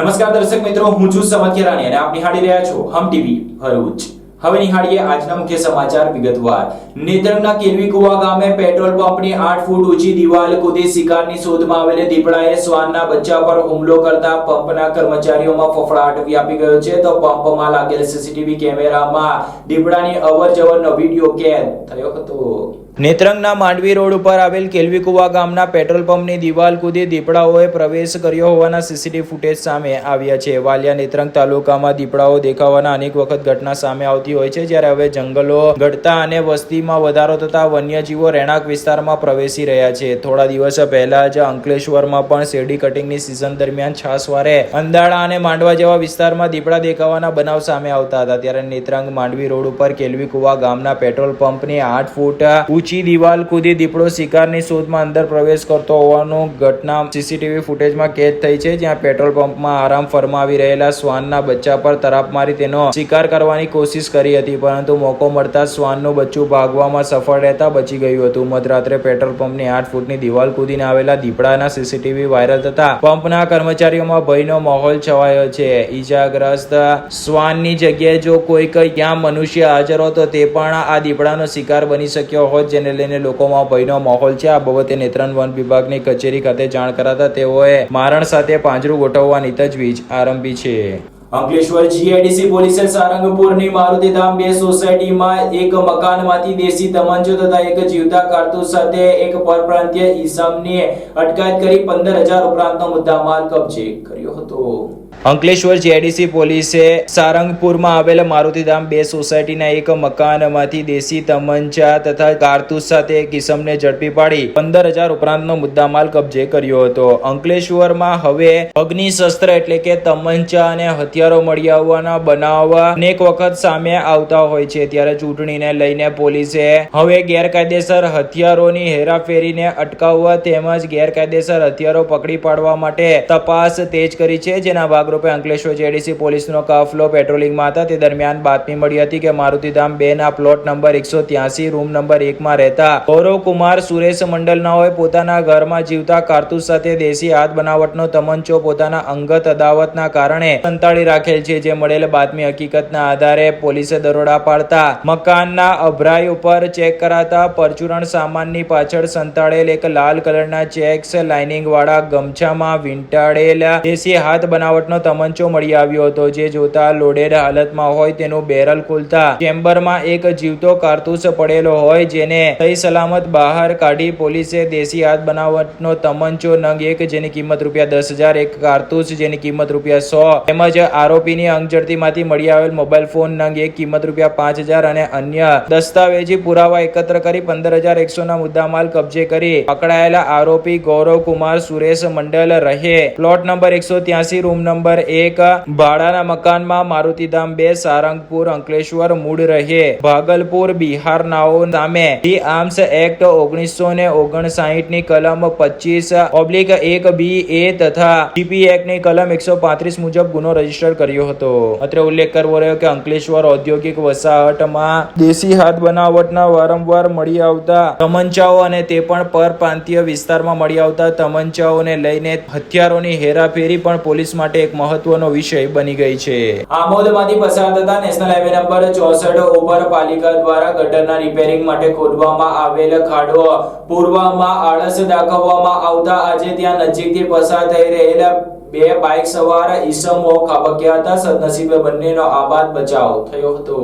નમસ્કાર દર્શક મિત્રો, હું છું સમત કેરાણી અને આપ નિહાળી રહ્યા છો હમ ટીવી ભરૂચ। હવે નિહાળીએ આજના મુખ્ય સમાચાર વિગતવાર। નેત્રંગના કેલવી કુવા ગામે પેટ્રોલ પંપની 8 ફૂટ ઊંચી દિવાલ કૂદી શિકારની શોધમાં આવેલ દીપડાએ શ્વાનના બચ્ચા પર હુમલો કરતા પંપના કર્મચારીઓમાં ફફડાટ વ્યાપી ગયો છે। તો પંપમાં લાગેલ સીસીટીવી કેમેરામાં દીપડાની અવરજવરનો વિડીયો કેદ થયો હતો। નેત્રંગના માંડવી રોડ ઉપર આવેલ કેલવી કુવા ગામના પેટ્રોલ પંપની દિવાલ કૂદી દીપડાઓએ પ્રવેશ કર્યો હોવાના સીસીટીવી ફૂટેજ સામે આવ્યા છે। વાલિયા નેત્રંગ તાલુકામાં દીપડાઓ દેખાવાના અનેક વખત ઘટના સામે આવતી હોય છે, જ્યારે હવે જંગલો ઘટતા અને વસ્તીમાં વધારો થતા વન્યજીવો રહેણાંક વિસ્તારમાં પ્રવેશી રહ્યા છે। થોડા દિવસ પહેલા જ અંકલેશ્વરમાં પણ શેરડી કટિંગની સિઝન દરમિયાન છાસવારે, અંદાળા અને માંડવા જેવા વિસ્તારમાં દીપડા દેખાવાના બનાવ સામે આવતા હતા, ત્યારે નેત્રંગ માંડવી રોડ ઉપર કેલવી કુવા ગામના પેટ્રોલ પંપની 8 ફૂટ ઊંચી દિવાલ કૂદી દીપડો શિકારની શોધમાં અંદર પ્રવેશ કરતો હોવાનું ઘટના સીસીટીવી ફૂટેજમાં કેદ થઈ છે, જ્યાં પેટ્રોલ પંપમાં આરામ ફરમાવી રહેલા શ્વાનના બચ્ચા પર તરાપ મારી તેનો શિકાર કરવાની કોશિશ કરી હતી, પરંતુ મોકો મળતા શ્વાનનું બચ્ચું ભાગવામાં સફળ રહેતા બચી ગયું હતું। મધરાત્રે પેટ્રોલ પંપની 8 ફૂટની દિવાલ કૂદીને આવેલા દીપડાના સીસીટીવી વાયરલ થતા પંપના કર્મચારીઓમાં ભયનો માહોલ છવાયો છે। ઈજાગ્રસ્ત શ્વાનની જગ્યાએ જો કોઈક ત્યાં મનુષ્ય હાજર હોત તો તે પણ આ દીપડાનો શિકાર બની શક્યો હોત, જેને લઈને લોકોમાં ભયનો માહોલ છે। આ બાબતે નેત્રંગ વન વિભાગની કચેરી ખાતે જાણ કરાતા તેઓએ મારણ સાથે પાંજરું ગોઠવવાની તજવીજ આરંભી છે। અંકલેશ્વર જીઆઈડીસી પોલીસે સારંગપુરની મારુતિધામ 2 સોસાયટીમાં એક મકાનમાંથી દેશી તમંચો તથા એક જીવતા કારતૂસ સાથે એક પરપ્રાંતીય ઈસમની અટકાયત કરી 15,000 ઉપરાંતનો મુદ્દામાલ કબજે કર્યો હતો। અંકલેશ્વર જીઆઈડીસી પોલીસે સારંગપુરમાં આવેલ મારુતિધામ 2 સોસાયટીના એક મકાનમાંથી દેશી તમંચા તથા કારતૂસ સાથે એક ઈસમને ઝડપી પાડી 15,000 ઉપરાંતનો મુદ્દામાલ કબજે કર્યો હતો। અંકલેશ્વરમાં હવે અગ્નિશસ્ત્ર એટલે કે તમંચા અને હથિયારો મળી આવવાના બનાવ અનેક વખત સામે આવતા હોય છે, ત્યારે ચૂંટણીને લઈને પોલીસે હવે ગેરકાયદેસર હથિયારોની હેરાફેરીને અટકાવવા તેમજ ગેરકાયદેસર હથિયારો પકડી પાડવા માટે તપાસ તેજ કરી છે, જેના ભાગરૂપે અંકલેશ્વર જીઆઈડીસી પોલીસનો કાફલો પેટ્રોલિંગમાં હતા। તે દરમિયાન બાતમી મળી હતી કે મારુતિધામ 2 ના પ્લોટ નંબર 183 રૂમ નંબર 1 માં રહેતા ગૌરવકુમાર સુરેશ મંડલનાઓએ પોતાના ઘરમાં જીવતા કારતૂસ સાથે દેશી હાથ બનાવટનો તમંચો પોતાના અંગત અદાવતના કારણે સંતાડી રાખેલ છે, જે મળેલ બાતમી હકીકતના આધારે પોલીસે દરોડા પાડતા મકાનના અભરાઈ ઉપર ચેક કરાતા પરચુરણ સામાનની પાછળ સંતાડેલ એક લાલ કલરના ચેક્સ લાઇનિંગ વાળા ગમછામાં વીંટાળેલ દેશી હાથ બનાવટનો તમંચો મળી આવ્યો હતો, જે જોતા લોડેડ હાલતમાં હોય તેનું બેરલ ખોલતા ચેમ્બરમાં એક જીવતો કારતૂસ પડેલો હોય, જેને સહી સલામત બહાર કાઢી પોલીસે દેશી હાથ બનાવટનો તમંચો નંગ 1 જેની કિંમત ₹10,000, એક કારતૂસ જેની કિંમત ₹100 તેમજ આરોપીની અંગઝડતીમાંથી મળી આવેલ મોબાઈલ ફોન નંગ 1 કિંમત ₹5,000 અને અન્ય દસ્તાવેજી પુરાવા એકત્ર કરી 15,100 ના મુદ્દામાલ કબજે કરી પકડાયેલા આરોપી ગૌરવકુમાર સુરેશ મંડલ રહે પ્લોટ નંબર 183 રૂમ નંબર 1 ભાડાના મકાનમાં મારુતિધામ 2 સારંગપુર અંકલેશ્વર મૂળ રહે ભાગલપુર બિહારનાઓ સામે ધી આર્મ્સ એક્ટ 1959 ની કલમ 25/1B તથા જીપી એક્ટની કલમ 135 મુજબ ગુનો રજીસ્ટર કર્યો હતો। અત્રે ઉલ્લેખ કરવો રહ્યો કે અંકલેશ્વર ઔદ્યોગિક વસાહતમાં દેશી હાથ બનાવટના વારંવાર મળી આવતા તમંચાઓ અને તે પણ પરપ્રાંતીય વિસ્તારમાં મળી આવતા તમંચાઓને લઈને હથિયારોની હેરાફેરી પણ પોલીસ માટે એક મહત્વનો વિષય બની ગઈ છે। આમોદમાંથી પસાર થતા નેશનલ હાઈવે નંબર 64 ઉપર પાલિકા દ્વારા ગટરના રિપેરિંગ માટે ખોદવામાં આવેલ ખાડો પૂરવામાં આળસ દાખવવામાં આવતા આજે ત્યાં નજીકથી પસાર થઈ રહેલા 2 બાઇક સવાર ઈસમો ખાબક્યા હતા। સદનસીબે બંનેનો આબાદ બચાવ થયો હતો।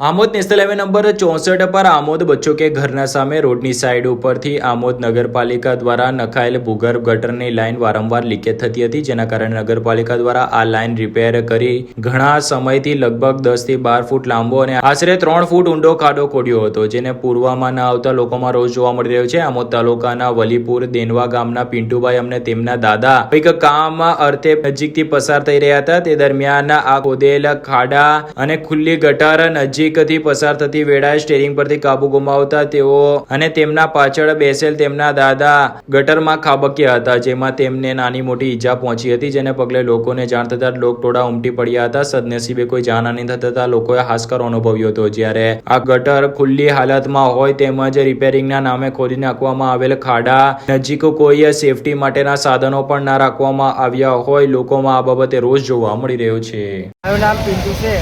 આમોદ નેશનલ હાઈવે નંબર 64 પર આમોદ બચ્ચો કે ઘરના સામે રોડની સાઈડ ઉપરથી આમોદ નગરપાલિકા દ્વારા નખાયેલ ભૂગર્ભ ગટરની લાઈન વારંવાર લીકેજ થતી હતી, જેના કારણે નગરપાલિકા દ્વારા આ લાઈન રિપેર કરી ઘણા સમયથી લગભગ 10 થી 12 ફૂટ લાંબો અને આશરે 3 ફૂટ ઊંડો ખાડો ખોદ્યો હતો, જેને પૂરવામાં ન આવતા લોકોમાં રોષ જોવા મળી રહ્યો છે। આમોદ તાલુકાના વલીપુર દેનવા ગામના પિન્ટુભાઈ અમને તેમના દાદા કંઈક કામ અર્થે નજીકથી પસાર થઈ રહ્યા હતા, તે દરમિયાન આ ખોદેલ ખાડા અને ખુલ્લી ગટર નજીક નજીકથી પસાર થતી વેળાએ સ્ટીયરિંગ પરથી કાબુ ગુમાવતા તેઓ અને તેમના પાછળ બેસેલ તેમના દાદા ગટરમાં ખાબક્યા હતા, જેમાં તેમને નાની મોટી ઈજા પહોંચી હતી, જેને પગલે લોકોને જાણ થતા લોકટોળા ઉમટી પડ્યા હતા. સદનસીબે કોઈ જાનહાનિ ન થતા લોકોએ હાશકારો અનુભવ્યો હતો. જ્યારે આ ગટર ખુલ્લી હાલતમાં હોય તેમજ રિપેરિંગના નામે ખોદી નાખવામાં આવેલ ખાડા નજીક કોઈ સેફટી માટેના સાધનો પણ ના રાખવામાં આવ્યા હોય લોકોમાં આ બાબતે રોષ જોવા મળી રહ્યો છે. મારું નામ પિન્ટુ છે.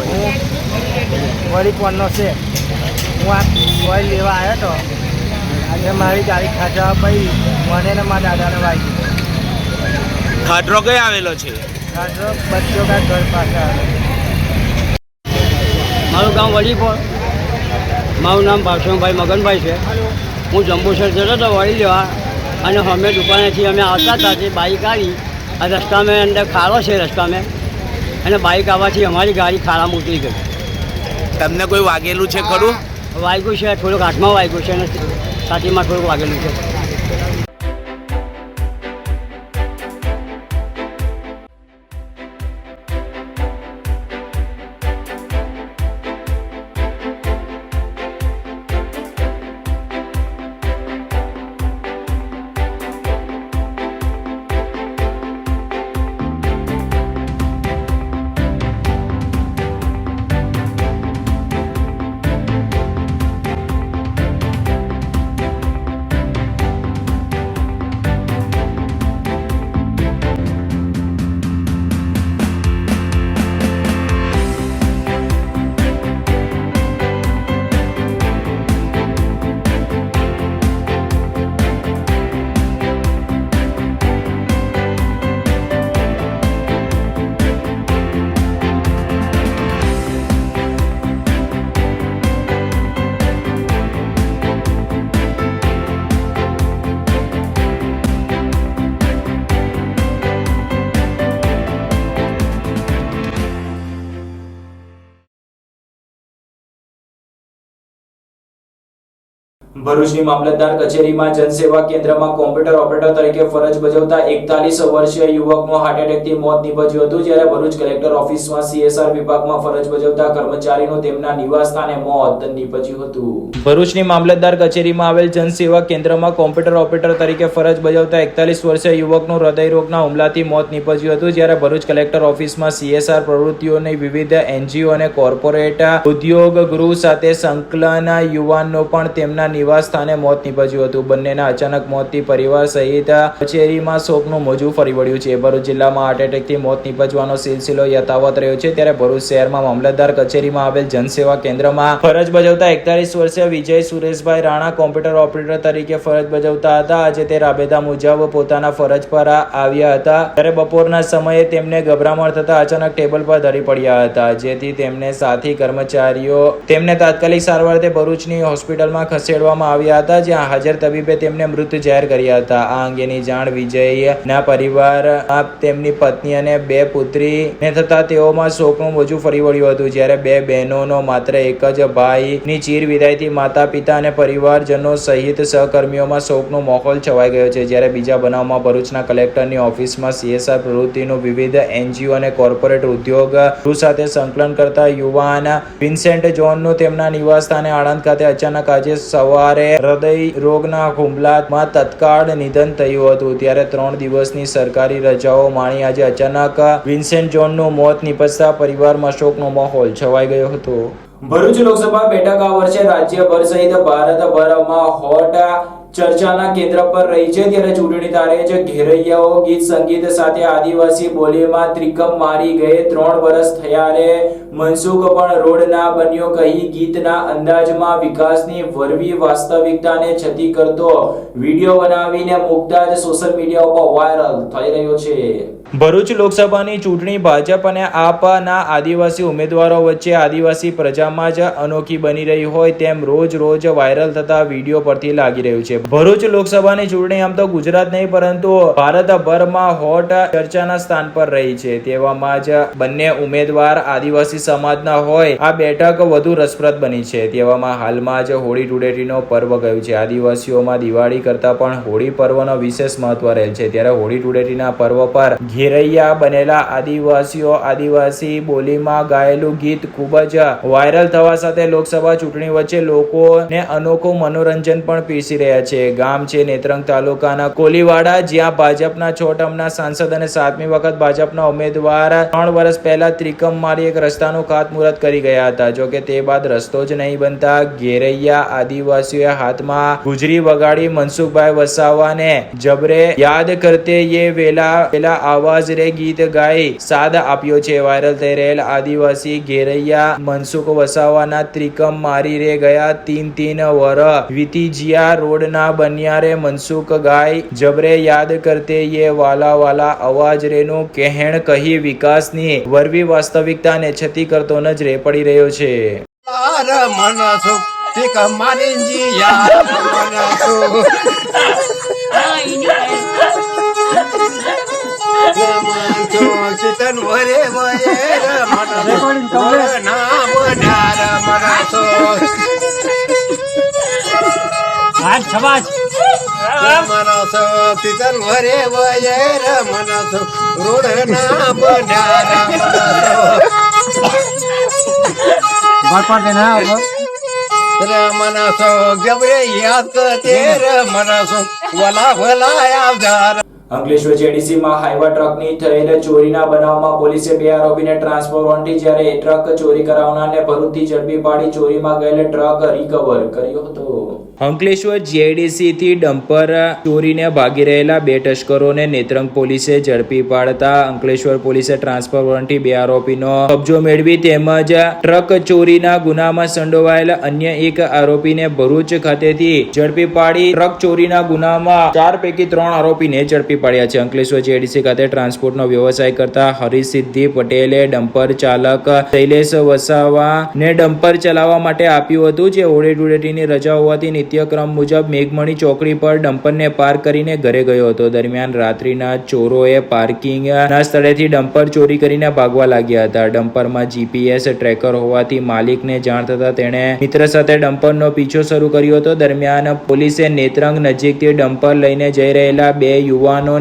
હું વળી પોનનો છે. હું આ ઓઇલ લેવા આવ્યો હતો અને મારી ગાડી ખાધા પછી મને ને મારા દાદાને વાગી. ખાડરો કઈ આવેલો છે? ખાધો બચ્ચો કા ઘર પાસે આવેલો. મારું ગામ વડીપોર. મારું નામ ભાવશંભાઈ મગનભાઈ છે. હું જંબુસર જતો હતો વળી લેવા અને અમે દુકાનેથી અમે આવતા હતા તે બાઇક આવી આ રસ્તામાં અંદર ખાડો છે રસ્તામાં અને બાઇક આવવાથી અમારી ગાડી ખાડામાં ઉતરી ગઈ. તમને કોઈ વાગેલું છે ખરું? વાગ્યું છે, થોડુંક હાથમાં વાગ્યું છે અને છાતીમાં થોડુંક વાગેલું છે. ભરૂચની મામલતદાર કચેરીમાં જનસેવા કેન્દ્રમાં કોમ્પ્યુટર ઓપરેટર તરીકે ફરજ બજાવતા 41 વર્ષીય યુવકનું હાર્ટ એટેકથી મોત નીપજ્યું હતું, જ્યારે ભરૂચ કલેક્ટર ઓફિસમાં CSR વિભાગમાં ફરજ બજાવતા કર્મચારીનું તેમના નિવાસસ્થાને મોત નીપજ્યું હતું. ભરૂચની મામલતદાર કચેરીમાં આવેલ જનસેવા કેન્દ્રમાં કોમ્પ્યુટર ઓપરેટર તરીકે ફરજ બજાવતા 41 વર્ષીય યુવકનું હૃદયરોગના હુમલાથી મોત નીપજ્યું હતું, જ્યારે ભરૂચ કલેક્ટર ઓફિસમાં CSR પ્રવૃત્તિઓની વિવિધ NGO અને કોર્પોરેટ ઉદ્યોગ ગૃહ સાથે સંકલન યુવાનનો પણ તેમના સ્થાને મોત નીપજ્યું હતું. બંનેના અચાનક મોતથી પરિવાર સહિત કચેરીમાં શોકનું મોજું ફરી વળ્યું છે. ભરૂચ જિલ્લામાં હાર્ટ એટેકથી મોત નીપજવાનો સિલસિલો યથાવત રહ્યો છે, ત્યારે ભરૂચ શહેરમાં મામલતદાર કચેરીમાં આવેલ જનસેવા કેન્દ્રમાં ફરજ બજાવતા 41 વર્ષીય વિજય સુરેશભાઈ રાણા કોમ્પ્યુટર ઓપરેટર તરીકે ફરજ બજાવતા હતા. આજે તે રાબેતા મુજબ પોતાના ફરજ પર આવ્યા હતા, ત્યારે બપોરના સમયે તેમને ગભરામણ થતા અચાનક ટેબલ પર ધરી પડ્યા હતા, જેથી તેમને સાથી કર્મચારીઓ તેમને તાત્કાલિક સારવારથી ભરૂચની હોસ્પિટલમાં ખસેડવામાં આવ્યા હતા, જ્યાં હાજર તબીબે તેમને મૃત જાહેર કર્યા હતા. આ અંગેની જાણ વિજયના પરિવાર તેમની પત્ની અને 2 પુત્રીને થતા તેઓમાં શોકનું મોજું ફરી વળ્યું હતું, જ્યારે 2 બહેનોનો માત્ર એક જ ભાઈની ચીર વિદાયથી માતા પિતા અને પરિવારજનો સહિત સહકર્મીઓમાં શોકનો માહોલ છવાઈ ગયો છે. જ્યારે બીજા બનાવમાં ભરૂચના કલેક્ટરની ઓફિસમાં CSR પ્રવૃત્તિનું વિવિધ NGO અને કોર્પોરેટ ઉદ્યોગ ગૃહ સાથે સંકલન કરતા યુવાન વિન્સેન્ટ જોનનું તેમના નિવાસ સ્થાને આણંદ ખાતે અચાનક આજે સવારે હૃદય રોગના હુમલામાં તત્કાળ નિધન થયું હતું, ત્યારે 3 દિવસની સરકારી રજાઓ માણી આજે અચાનક વિન્સેન્ટ જોનનું મોત નીપજતા પરિવારમાં શોકનો માહોલ છવાઈ ગયો હતો. ભરૂચ લોકસભા બેઠક આ વર્ષે રાજ્યભર સહિત ભારતભરમાં હોટ ચર્ચાના કેન્દ્ર પર રહી છે, ત્યારે ચૂંટણી તારે જ ઘેરૈયાઓ ગીત સંગીત સાથે આદિવાસી બોલીમાં ત્રિકમ મારી ગયે 3 વર્ષ થયા રે મનસુખ પણ રોડ ના બન્યો કહી ગીતના અંદાજમાં વિકાસની વરવી વાસ્તવિકતાને છતી કરતો વિડીયો બનાવીને મૂકતા જ સોશિયલ મીડિયા ઉપર વાયરલ થઈ રહ્યો છે. ભરૂચ લોકસભાની ચૂંટણી ભાજપ અને આપના આદિવાસી ઉમેદવારો વચ્ચે આદિવાસી પ્રજામાં જ અનોખી બની રહી હોય તેમ રોજ વાયરલ થતા વિડીયો પરથી લાગી રહ્યું છે. ભરૂચ લોકસભાની ચૂંટણી આમ તો ગુજરાત નહીં પરંતુ ભારતભરમાં હોટ ચર્ચાના સ્થાન પર રહી છે. તેવામાં જ બંને ઉમેદવાર આદિવાસી સમાજના હોય આ બેઠક વધુ રસપ્રદ બની છે. તેવામાં હાલમાં જ હોળી ધૂળેટીનો પર્વ ગયું છે. આદિવાસીઓમાં દિવાળી કરતા પણ હોળી પર્વનો વિશેષ મહત્વ રહેલ છે. ત્યારે હોળી ધૂળેટીના પર્વ પર ઘેરૈયા બનેલા આદિવાસીઓ આદિવાસી બોલીમાં ગાયેલું ગીત ખૂબ જ વાયરલ થવા સાથે લોકસભા ચૂંટણી વચ્ચે લોકોને અનોખું મનોરંજન પણ પીરસી રહ્યા છે. ગામ છે નેત્રંગ તાલુકાના કોલીવાડા, જ્યાં ભાજપના 6 ટર્મના સાંસદ અને 7મી વખત ભાજપના ઉમેદવાર 3 વર્ષ પહેલા ત્રિકમ મારી એક રસ્તાનું ખાતમુહૂર્ત કરી ગયા હતા. જોકે તે બાદ રસ્તો જ નહીં બનતા ઘેરૈયા આદિવાસીઓએ હાથમાં ગુજરી વગાડી મનસુખભાઈ વસાવાને જબરે યાદ કરતે યે વેલા આવાજ રે ગીત ગાઈ સાદ આપ્યો છે. વાયરલ થઈ રહેલ આદિવાસી ઘેરૈયા મનસુખ વસાવાના ત્રિકમ મારી રે ગયા 3 વર વીતી જ્યા રોડ ના બન્યા રે મનસુખ ગાય જબરે યાદ કરતે યે વાલા વાલા અવાજ રે નું કહેણ કહી વિકાસની વરવી વાસ્તવિકતાને છતી કરતો નજરે પડી રહ્યો છે. અંકલેશ્વર જેડીસીમાં હાઈવા ટ્રકની થયેલ ચોરીના બનાવમાં પોલીસે 2 આરોપીને ટ્રાન્સફર વોરંટી જ્યારે ટ્રક ચોરી કરાવનારને ભરૂચથી ઝડપી પાડી ચોરીમાં ગયેલ ટ્રક રિકવર કર્યો હતો. અંકલેશ્વર જેડીસી થી ડમ્પર ચોરીને ભાગી રહેલા 2 તસ્કરોને નેત્રંગ પોલીસે ઝડપી પાડતા અંકલેશ્વર પોલીસે ટ્રાન્સફર વોરંટી 2 આરોપીનો કબજો મેળવી તેમજ ટ્રક ચોરીના ગુનામાં સંડોવાયેલા અન્ય 1 આરોપીને ભરૂચ ખાતેથી ઝડપી પાડી ટ્રક ચોરીના ગુનામાં 4 પૈકી 3 આરોપીને ઝડપી પાડ્યા છે. અંકલેશ્વર જેડીસી ખાતે ટ્રાન્સપોર્ટનો વ્યવસાય કરતા હરિસિદ્ધિ પટેલે ડમ્પર ચાલક શૈલેષ વસાવાને ડમ્પર ચલાવવા માટે આપ્યું હતું, જે હોળી ધૂળેટીની રજા હોવાથી નિત્યક્રમ મુજબ મેઘમણી ચોકડી પર ડમ્પરને પાર્ક કરીને ઘરે ગયો હતો. દરમિયાન રાત્રિના ચોરોએ પાર્કિંગના સ્થળેથી ડમ્પર ચોરી કરીને ભાગવા લાગ્યા હતા. ડમ્પરમાં જીપીએસ ટ્રેકર હોવાથી માલિકને જાણ થતા તેણે મિત્ર સાથે ડમ્પરનો પીછો શરૂ કર્યો હતો. દરમિયાન પોલીસે નેત્રંગ નજીકથી ડમ્પર લઈને જઈ રહેલા 2 યુવાનોને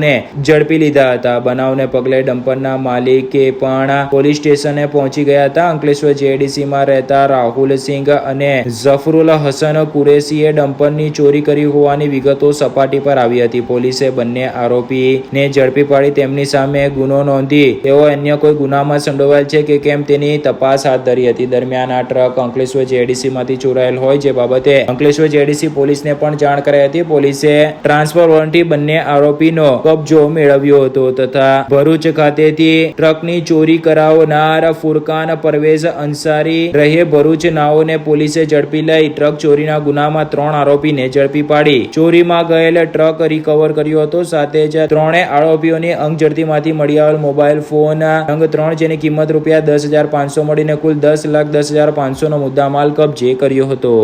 ઝડપી લીધા હતા. બનાવને પગલે ડમ્પરના માલિકે પણ પોલીસ સ્ટેશને પહોંચી ગયા હતા. અંકલેશ્વર જેડીસીમાં રહેતા રાહુલ સિંઘ અને ઝફરુલ હસન કુરેશીએ ડમ્પરની ચોરી કરી હોવાની વિગતો સપાટી પર આવી હતી. પોલીસે બંને આરોપીને ઝડપી પાડી તેમની સામે ગુનો નોંધી તેઓ અન્ય કોઈ ગુનામાં સંડોવાયેલ છે કે કેમ તેની તપાસ હાથ ધરી હતી. દરમિયાન આ ટ્રક અંકલેશ્વર જેડીસીમાંથી ચોરાયેલ હોય જે બાબતે અંકલેશ્વર જેડીસી પોલીસને પણ જાણ કરાઈ હતી. પોલીસે ટ્રાન્સફર વોરંટી બંને આરોપીનો કબજો મેળવ્યો હતો તથા ભરૂચ ખાતેથી ટ્રકની ચોરી કરાવનાર ફુરકાન પરવેઝ અંસારી રહે ભરૂચ નાઓને પોલીસે ઝડપી લઈ ટ્રક ચોરીના ગુનામાં 3 આરોપીને ઝડપી પાડી ચોરીમાં ગયેલ ટ્રક રિકવર કર્યો હતો. સાથે જ 3 આરોપીઓની અંગ ઝડતીમાંથી મળી આવેલ મોબાઈલ ફોન અંગ 3 જેની કિંમત ₹10,500 મળીને કુલ ₹10,10,500 નો મુદ્દામાલ કબજે કર્યો હતો.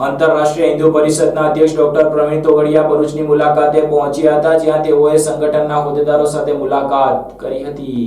આંતરરાષ્ટ્રીય હિન્દુ પરિષદના અધ્યક્ષ ડોક્ટર પ્રવીણ તોગડિયા ભરૂચની મુલાકાતે પહોંચ્યા હતા, જ્યાં તેઓએ સંગઠનના હોદ્દેદારો સાથે મુલાકાત કરી હતી.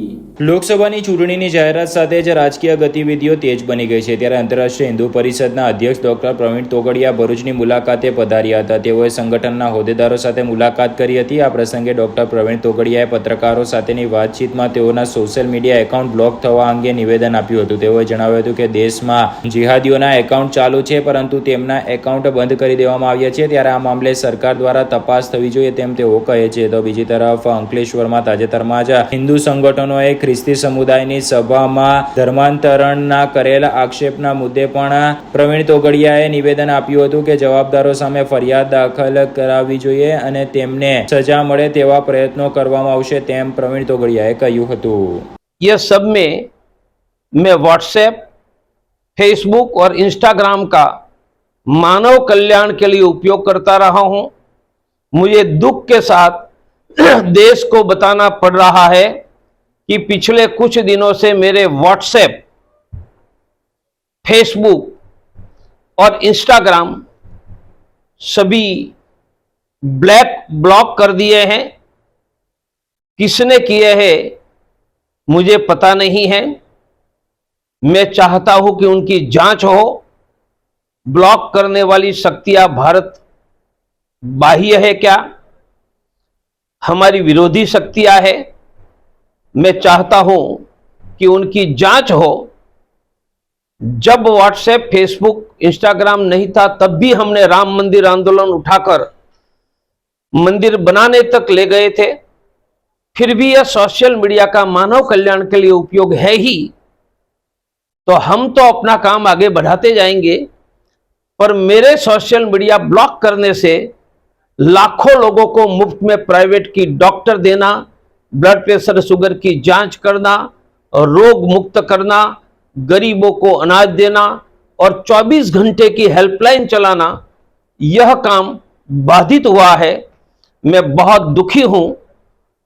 લોકસભાની ચૂંટણીની જાહેરાત સાથે જ રાજકીય ગતિવિધિઓ તેજ બની ગઈ છે, ત્યારે આંતરરાષ્ટ્રીય હિન્દુ પરિષદના અધ્યક્ષ ડોક્ટર પ્રવીણ તોગડિયા ભરૂચની મુલાકાતે પધાર્યા હતા. તેઓએ સંગઠનના હોદ્દેદારો સાથે મુલાકાત કરી હતી. આ પ્રસંગે ડોક્ટર પ્રવીણ તોગડિયાએ પત્રકારો સાથેની વાતચીતમાં તેઓના સોશિયલ મીડિયા એકાઉન્ટ બ્લોક થવા અંગે નિવેદન આપ્યું હતું. તેઓએ જણાવ્યું હતું કે દેશમાં જિહાદીઓના એકાઉન્ટ ચાલુ છે, પરંતુ તેમના એકાઉન્ટ બંધ કરી દેવામાં આવ્યા છે, ત્યારે આ મામલે સરકાર દ્વારા તપાસ થવી જોઈએ તેમ તેઓ કહે છે. તો બીજી તરફ અંકલેશ્વરમાં તાજેતરમાં જ હિન્દુ સંગઠનોએ ખ્રિસ્તી સમુદાયની સભામાં ધર્માંતરણના કરેલા આક્ષેપના મુદ્દે પણ પ્રવીણ તોગડિયાએ નિવેદન આપ્યું હતું કે જવાબદારો સામે ફરિયાદ દાખલ કરાવવી જોઈએ અને તેમને સજા મળે તેવા પ્રયત્નો કરવામાં આવશે તેમ પ્રવીણ તોગડિયાએ કહ્યું હતું. ये सब में मैं व्हाट्सएप, फेसबुक और इंस्टाग्राम का मानव कल्याण के लिए उपयोग करता रहा हूं. मुझे दुख के साथ देश को बताना पड़ रहा है कि पिछले कुछ दिनों से मेरे व्हाट्सएप, फेसबुक और इंस्टाग्राम सभी ब्लॉक कर दिए हैं. किसने किए हैं मुझे पता नहीं है. मैं चाहता हूं कि उनकी जांच हो. ब्लॉक करने वाली शक्तियां भारत बाह्य है क्या, हमारी विरोधी शक्तियां है. मैं चाहता हूं कि उनकी जांच हो. जब व्हाट्सएप, फेसबुक, इंस्टाग्राम नहीं था तब भी हमने राम मंदिर आंदोलन उठाकर मंदिर बनाने तक ले गए थे. फिर भी यह सोशल मीडिया का मानव कल्याण के लिए उपयोग है ही, तो हम तो अपना काम आगे बढ़ाते जाएंगे. पर मेरे सोशल मीडिया ब्लॉक करने से लाखों लोगों को मुफ्त में प्राइवेट की डॉक्टर देना, ब्लड प्रेशर, शुगर की जांच करना, रोग मुक्त करना, गरीबों को अनाज देना और 24 घंटे की हेल्पलाइन चलाना, यह काम बाधित हुआ है. मैं बहुत दुखी हूं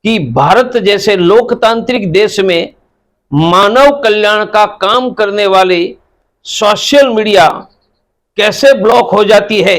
कि भारत जैसे लोकतांत्रिक देश में मानव कल्याण का काम करने वाले सोशल मीडिया कैसे ब्लॉक हो जाती है.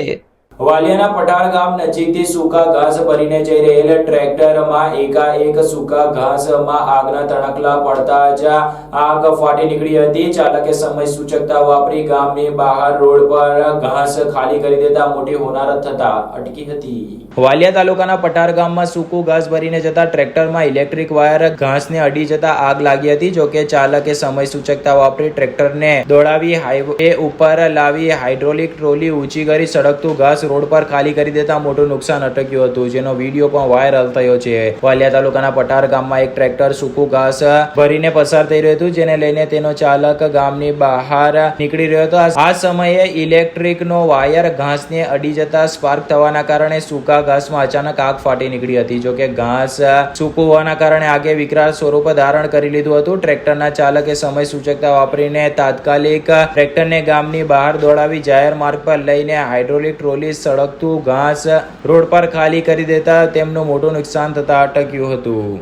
વાલિયાના પટાર ગામ નજીકથી સૂકા ઘાસ ભરીને જઈ રહેલ ટ્રેક્ટરમાં એકાએક સૂકા ઘાસમાં આગના તણખલા પડતા જ આગ ફાટી નીકળી હતી. ચાલકે સમય સૂચકતા વાપરી ગામની બહાર રોડ પર ઘાસ ખાલી કરી દેતા મોટી હોનારત થતા અટકી હતી. વાલિયા તાલુકાના પટાર ગામમાં સૂકું ઘાસ ભરીને જતા ટ્રેક્ટરમાં ઇલેક્ટ્રિક વાયર ઘાસને અડી જતા આગ લાગી હતી. જોકે ચાલકે સમય સૂચકતા વાપરી ટ્રેક્ટરને દોડાવી હાઈવે ઉપર લાવી હાઇડ્રોલિક ટ્રોલી ઊંચી કરી સળગતું ઘાસ રોડ પર ખાલી કરી દેતા મોટું નુકસાન અટક્યું હતું, જેનો વિડીયો પણ વાયરલ થયો છે. વાલિયા તાલુકાના પટાર ગામમાં એક ટ્રેક્ટર સૂકું ઘાસ ભરીને પસાર થઈ રહ્યું હતું, જેને લઈને તેનો ચાલક ગામની બહાર નીકળી રહ્યો હતો. આ સમયે ઇલેક્ટ્રિકનો વાયર ઘાસને અડી જતા સ્પાર્ક થવાના કારણે સૂકા ઘાસમાં અચાનક આગ ફાટી નીકળી હતી. જોકે ઘાસ સૂકું હોવાના કારણે આગે વિકરાળ સ્વરૂપ ધારણ કરી લીધું હતું. ટ્રેક્ટરના ચાલકે સમય સૂચકતા વાપરીને તાત્કાલિક ટ્રેક્ટરને ગામની બહાર દોડાવી જાહેર માર્ગ પર લઈને હાઇડ્રોલિક ટ્રોલી સળગતું ઘાસ રોડ પર ખાલી કરી દેતા તેમનું મોટું નુકસાન થતા અટક્યું હતું.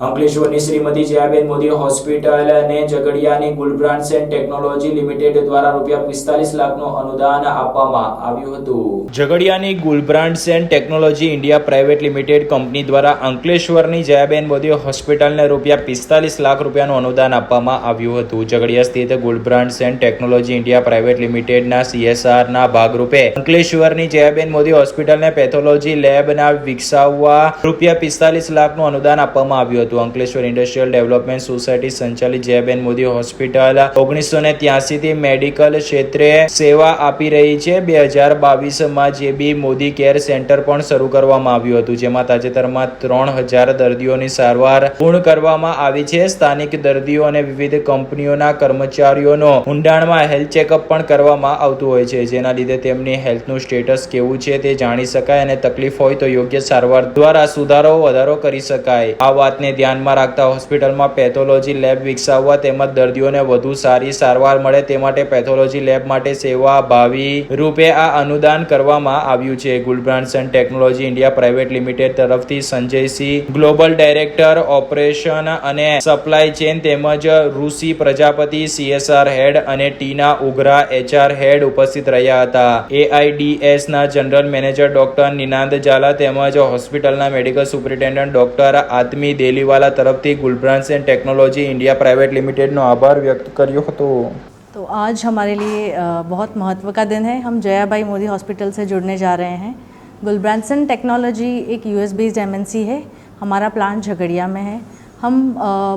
અંકલેશ્વરની શ્રીમતી જયાબેન મોદી હોસ્પિટલ અને ઝઘડિયાની ગુલબ્રાન્ડ્સ એન્ડ ટેકનોલોજી લિમિટેડ દ્વારા ₹45 લાખનું અનુદાન આપવામાં આવ્યું હતું. ઝઘડિયાની Gulbrands and technology India private limited company દ્વારા અંકલેશ્વરની જયાબેન મોદી હોસ્પિટલને ₹45 લાખ રૂપિયાનું અનુદાન આપવામાં આવ્યું હતું. ઝઘડિયા સ્થિત ગુલબ્રાન્ડ્સ એન્ડ ટેકનોલોજી ઇન્ડિયા પ્રાઇવેટ લિમિટેડના CSRના ભાગરૂપે અંકલેશ્વરની જયાબેન મોદી હોસ્પિટલને પેથોલોજી લેબના વિકસાવવા ₹45 લાખનું અનુદાન આપવામાં આવ્યું હતું. અંકલેશ્વર ઇન્ડસ્ટ્રીયલ ડેવલપમેન્ટ સોસાયટી સંચાલિત જયાબેન મોદી હોસ્પિટલ 1983 થી મેડિકલ ક્ષેત્રે સેવા આપી રહી છે. 2022માં જેબી મોદી કેર સેન્ટર પણ શરૂ કરવામાં આવ્યું હતું, જેમાં તાજેતરમાં 3000 દર્દીઓની સારવાર પૂર્ણ કરવામાં આવી છે. સ્થાનિક દર્દીઓ અને વિવિધ કંપનીઓના કર્મચારીઓનો ઊંડાણમાં હેલ્થ ચેકઅપ પણ કરવામાં આવતું હોય છે, જેના લીધે તેમની હેલ્થનું સ્ટેટસ કેવું છે તે જાણી શકાય અને તકલીફ હોય તો યોગ્ય સારવાર દ્વારા સુધારો વધારો કરી શકાય. આ વાતને ધ્યાનમાં રાખતા હોસ્પિટલમાં પેથોલોજી લેબ વિકસાવવા તેમજ દર્દીઓને વધુ સારી સારવાર મળે તે માટે પેથોલોજી લેબ માટે સેવા ભાવી રૂપે આ અનુદાન કરવામાં આવ્યું છે. ગુલબ્રાન્સન ટેકનોલોજી ઇન્ડિયા પ્રાઇવેટ લિમિટેડ તરફથી સંજયસિંહ ગ્લોબલ ડાયરેક્ટર ઓપરેશન અને સપ્લાય ચેન તેમજ ઋષિ પ્રજાપતિ CSR હેડ અને ટીના ઉઘરા HR હેડ ઉપસ્થિત રહ્યા હતા. AIDS ના જનરલ મેનેજર ડોક્ટર નિનાંદ ઝાલા તેમજ હોસ્પિટલના medical superintendent doctor Atmi Deliwala તરફથી ગુલબ્રાન્સન ટેકનोलॉजी इंडिया प्राइवेट लिमिटेड નો આભાર વ્યક્ત કર્યો હતો. तो आज हमारे लिए बहुत महत्व का दिन है. हम जयाबाई मोदी हॉस्पिटल से जुड़ने जा रहे हैं. गुलब्रांसन टेक्नोलॉजी एक US बेस्ड MNC है. हमारा प्लांट झगड़िया में है. हम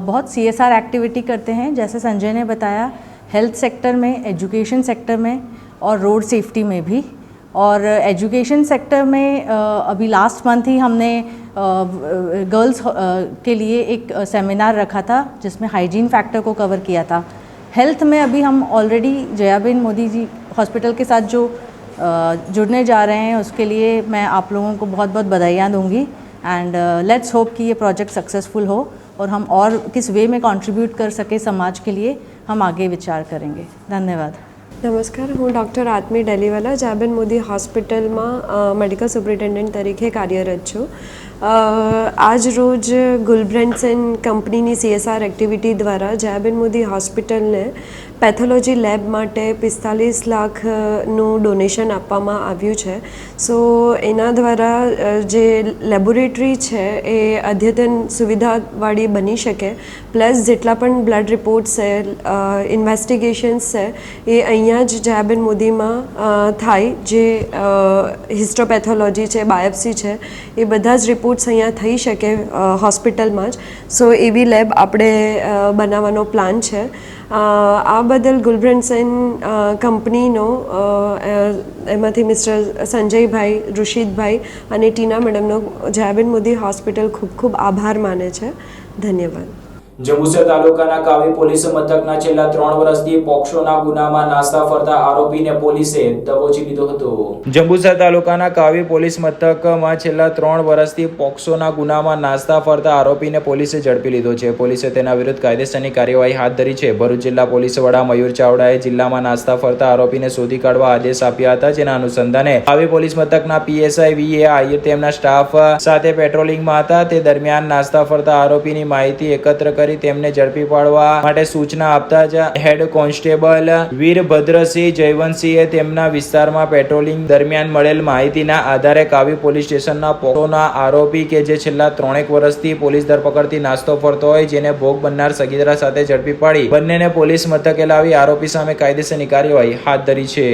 बहुत CSR एक्टिविटी करते हैं, जैसे संजय ने बताया, हेल्थ सेक्टर में, एजुकेशन सेक्टर में और रोड सेफ्टी में भी. और एजुकेशन सेक्टर में अभी लास्ट मंथ ही हमने गर्ल्स के लिए एक सेमिनार रखा था जिसमें हाइजीन फैक्टर को कवर किया था. हेल्थ में अभी हम ऑलरेडी जयाबाई मोदी जी हॉस्पिटल के साथ जो जुड़ने जा रहे हैं उसके लिए मैं आप लोगों को बहुत बहुत बधाइयाँ दूंगी. एंड लेट्स होप कि ये प्रोजेक्ट सक्सेसफुल हो और हम और किस वे में कंट्रीब्यूट कर सके समाज के लिए, हम आगे विचार करेंगे. धन्यवाद. નમસ્કાર, હું ડૉક્ટર આત્મી ડેલીવાલા જયાબેન મોદી હોસ્પિટલમાં મેડિકલ સુપરિન્ટેન્ડન્ટ તરીકે કાર્યરત છું. આજ રોજ ગુલબ્રાન્સન કંપનીની CSR એક્ટિવિટી દ્વારા જયાબેન મોદી હોસ્પિટલને પેથોલોજી લેબ માટે 45 લાખનું ડોનેશન આપવામાં આવ્યું છે. સો એના દ્વારા જે લેબોરેટરી છે એ અદ્યતન સુવિધાવાળી બની શકે, પ્લસ જેટલા પણ બ્લડ રિપોર્ટ્સ છે, ઇન્વેસ્ટિગેશન્સ છે એ અહીંયા જ જયાબેન મોદીમાં થાય. જે હિસ્ટોપેથોલોજી છે, બાયોપ્સી છે, એ બધા જ રિપોર્ટ્સ અહીંયા થઈ શકે હોસ્પિટલમાં જ. સો એવી લેબ આપણે બનાવવાનો પ્લાન છે. આ બદલ ગુલબ્રાન્સન કંપનીનો એમાંથી મિસ્ટર સંજયભાઈ, ઋષિતભાઈ અને ટીના મેડમનો જયાબેન મોદી હોસ્પિટલ ખૂબ ખૂબ આભાર માને છે. ધન્યવાદ. જંબુસર તાલુકાના કાવી પોલીસ મથકના છેલ્લા 3 વર્ષથી પોક્સોના ગુનામાં નાસ્તા ફરતા આરોપીને પોલીસે દબોચી લીધો હતો. જંબુસર તાલુકાના કાવી પોલીસ મથકમાં છેલ્લા 3 વર્ષથી પોક્સોના ગુનામાં નાસ્તા ફરતા આરોપીને પોલીસે ઝડપી લીધો છે. પોલીસે તેના વિરુદ્ધ કાયદેસરની કાર્યવાહી હાથ ધરી છે. ભરૂચ જિલ્લા પોલીસ વડા મયુર ચાવડાએ જિલ્લામાં નાસ્તા ફરતા આરોપીને શોધી કાઢવા આદેશ આપ્યા હતા, જેના અનુસંધાને કાવી પોલીસ મથકના PSI VA તેમના સ્ટાફ સાથે પેટ્રોલિંગમાં હતા. તે દરમિયાન નાસ્તા ફરતા આરોપીની માહિતી એકત્ર કરી તેમને ઝડપી પાડવા માટે સૂચના આપતા જ હેડ કોન્સ્ટેબલ વીરભદ્રસિંહ જયવંતસિંહે તેમના વિસ્તારમાં પેટ્રોલિંગ દરમિયાન મળેલ માહિતીના આધારે કાવી પોલીસ સ્ટેશનના પોક્સોના આરોપી કે જે છેલ્લા 3 વર્ષથી પોલીસ ધરપકડથી નાસ્તો ફરતો હોય, જેને ભોગ બનનાર સગીરા સાથે ઝડપી પાડી બંનેને પોલીસ મથકે લાવી આરોપી સામે કાયદેસરની કાર્યવાહી હાથ ધરી છે.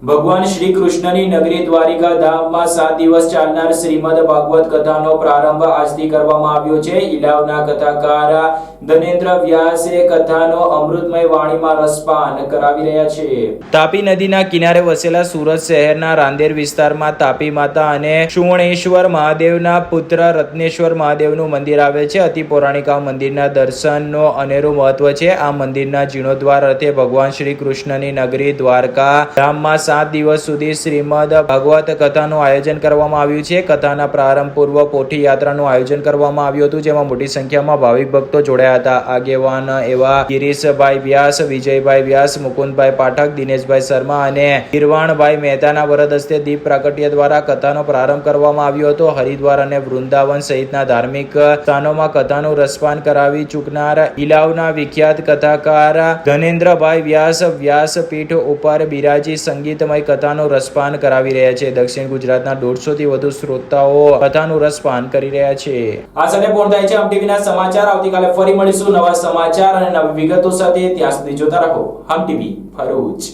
ભગવાન શ્રી કૃષ્ણની નગરી દ્વારિકા ધામમાં 7 દિવસ ચાલનાર શ્રીમદ ભાગવત કથાનો પ્રારંભ આજથી કરવામાં આવ્યો છે. ઇલાવના કથાકાર ધનેન્દ્ર વ્યાસે કથાનો અમૃતમય વાણીમાં રસપાન કરાવી રહ્યા છે. તાપી નદીના કિનારે વસેલા સુરત શહેરના રાંદેર વિસ્તારમાં તાપી માતા અને સુવર્ણેશ્વર મહાદેવના પુત્ર રત્નેશ્વર મહાદેવનું મંદિર આવે છે. અતિ પૌરાણિક આ મંદિરના દર્શનનો અનેરું મહત્વ છે. આ મંદિરના જીર્ણોદ્વાર અર્થે ભગવાન શ્રી કૃષ્ણની નગરી દ્વારકા ધામમાં 7 દિવસ સુધી શ્રીમદ ભાગવત કથાનું આયોજન કરવામાં આવ્યું છે. કથાના પ્રારંભ પૂર્વ પોઠી યાત્રાનું આયોજન કરવામાં આવ્યું હતું, જેમાં મોટી સંખ્યામાં ભાવિક ભક્તો જોડાયા હતા. આગેવાન એવા ગિરીશભાઈ વ્યાસ, વિજયભાઈ વ્યાસ, મુકુંદભાઈ પાઠક, દિનેશભાઈ શર્મા અને ગિરવાણભાઈ મહેતાના વરદ હસ્તે દીપ પ્રાગટ્ય દ્વારા કથાનો પ્રારંભ કરવામાં આવ્યો હતો. હરિદ્વાર અને વૃંદાવન સહિતના ધાર્મિક સ્થાનોમાં કથાનું રસપાન કરાવી ચૂકનાર ઇલાવના વિખ્યાત કથાકાર ધનેન્દ્રભાઈ વ્યાસ વ્યાસપીઠ ઉપર બિરાજી સંગીતમય કથાનું રસપાન કરાવી રહ્યા છે. દક્ષિણ ગુજરાતના 150 થી વધુ શ્રોતાઓ કથાનું રસપાન કરી રહ્યા છે. આ સાથે પૂર્ણ થાય છે હમ ટીવીના સમાચાર. આવતીકાલે ફરી મળીશું નવા સમાચાર અને નવી વિગતો સાથે. ત્યાં સુધી જોતા રહો હમ ટીવી ભરૂચ.